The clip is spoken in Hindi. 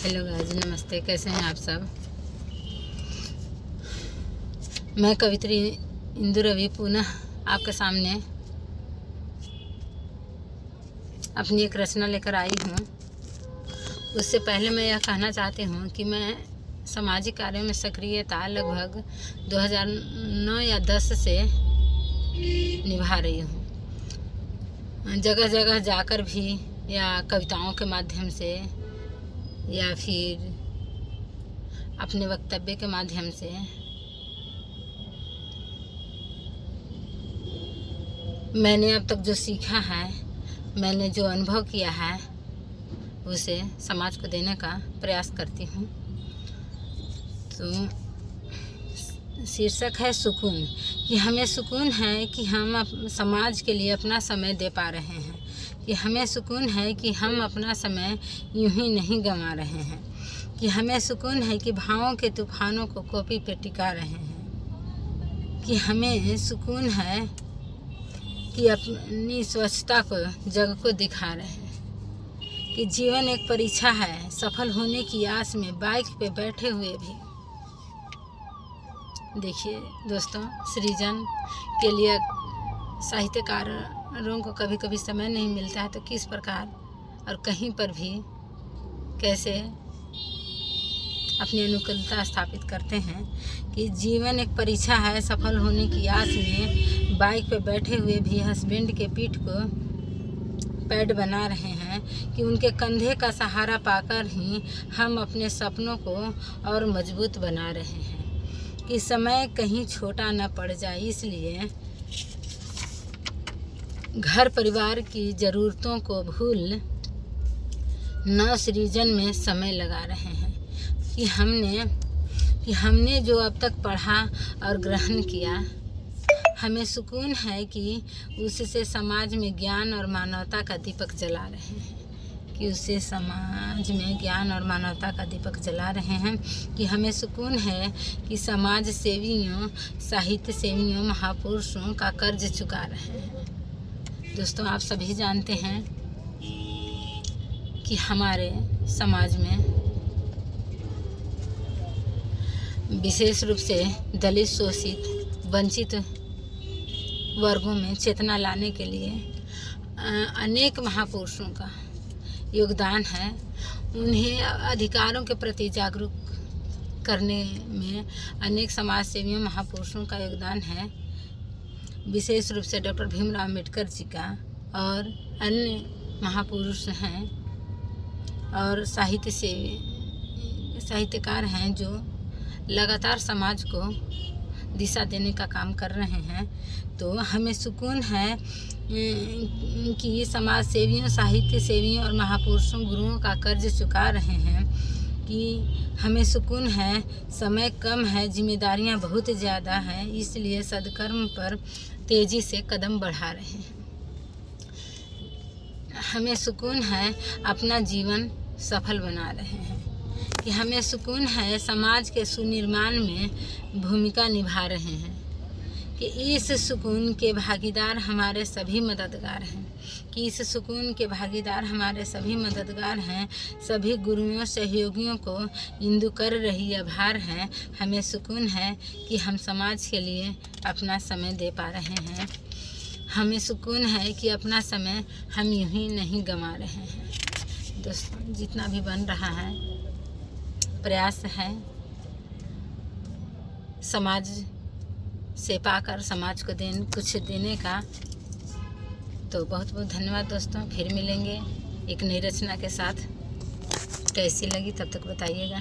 हेलो गाइस, नमस्ते। कैसे हैं आप सब। मैं कवित्री इंदु रवि पुनः आपके सामने अपनी एक रचना लेकर आई हूँ। उससे पहले मैं यह कहना चाहती हूँ कि मैं सामाजिक कार्यों में सक्रियता लगभग 2009 या 10 से निभा रही हूँ। जगह जगह जाकर भी, या कविताओं के माध्यम से, या फिर अपने वक्तव्य के माध्यम से मैंने अब तक जो सीखा है, मैंने जो अनुभव किया है, उसे समाज को देने का प्रयास करती हूँ। तो शीर्षक है सुकून। कि हमें सुकून है कि हम समाज के लिए अपना समय दे पा रहे हैं, कि हमें सुकून है कि हम अपना समय यूं ही नहीं गंवा रहे हैं, कि हमें सुकून है कि भावों के तूफानों को कॉपी पे टिका रहे हैं, कि हमें सुकून है कि अपनी स्वच्छता को जग को दिखा रहे हैं, कि जीवन एक परीक्षा है, सफल होने की आस में बाइक पे बैठे हुए भी। देखिए दोस्तों, सृजन के लिए साहित्यकारों को कभी कभी समय नहीं मिलता है, तो किस प्रकार और कहीं पर भी कैसे अपनी अनुकूलता स्थापित करते हैं। कि जीवन एक परीक्षा है, सफल होने की आस में बाइक पे बैठे हुए भी हस्बैंड के पीठ को पैड बना रहे हैं, कि उनके कंधे का सहारा पाकर ही हम अपने सपनों को और मजबूत बना रहे हैं, कि समय कहीं छोटा न पड़ जाए, इसलिए घर परिवार की ज़रूरतों को भूल नव सृजन में समय लगा रहे हैं। कि हमने जो अब तक पढ़ा और ग्रहण किया, हमें सुकून है कि उससे समाज में ज्ञान और मानवता का दीपक जला रहे हैं, कि उससे समाज में ज्ञान और मानवता का दीपक जला रहे हैं। कि हमें सुकून है कि समाज सेवियों, साहित्य सेवियों, महापुरुषों का कर्ज चुका रहे हैं। दोस्तों, आप सभी जानते हैं कि हमारे समाज में विशेष रूप से दलित, शोषित, वंचित वर्गों में चेतना लाने के लिए अनेक महापुरुषों का योगदान है। उन्हें अधिकारों के प्रति जागरूक करने में अनेक समाज सेवियों, महापुरुषों का योगदान है। विशेष रूप से डॉक्टर भीमराव अम्बेडकर जी का, और अन्य महापुरुष हैं और साहित्यकार हैं जो लगातार समाज को दिशा देने का काम कर रहे हैं। तो हमें सुकून है कि समाज सेवियों, साहित्य सेवियों और महापुरुषों, गुरुओं का कर्ज चुका रहे हैं। कि हमें सुकून है, समय कम है, जिम्मेदारियां बहुत ज़्यादा हैं, इसलिए सद्कर्म पर तेज़ी से कदम बढ़ा रहे हैं। हमें सुकून है, अपना जीवन सफल बना रहे हैं। कि हमें सुकून है, समाज के सुनिर्माण में भूमिका निभा रहे हैं। कि इस सुकून के भागीदार हमारे सभी मददगार हैं। कि इस सुकून के भागीदार हमारे सभी मददगार हैं। सभी गुरुओं, सहयोगियों को इंदु कर रही आभार है। हमें सुकून है कि हम समाज के लिए अपना समय दे पा रहे हैं। हमें सुकून है कि अपना समय हम यूं ही नहीं गंवा रहे हैं। दोस्तों, जितना भी बन रहा है, प्रयास है समाज से पाकर समाज को कुछ देने का। तो बहुत बहुत धन्यवाद दोस्तों। फिर मिलेंगे एक नई रचना के साथ। कैसी लगी तब तक बताइएगा।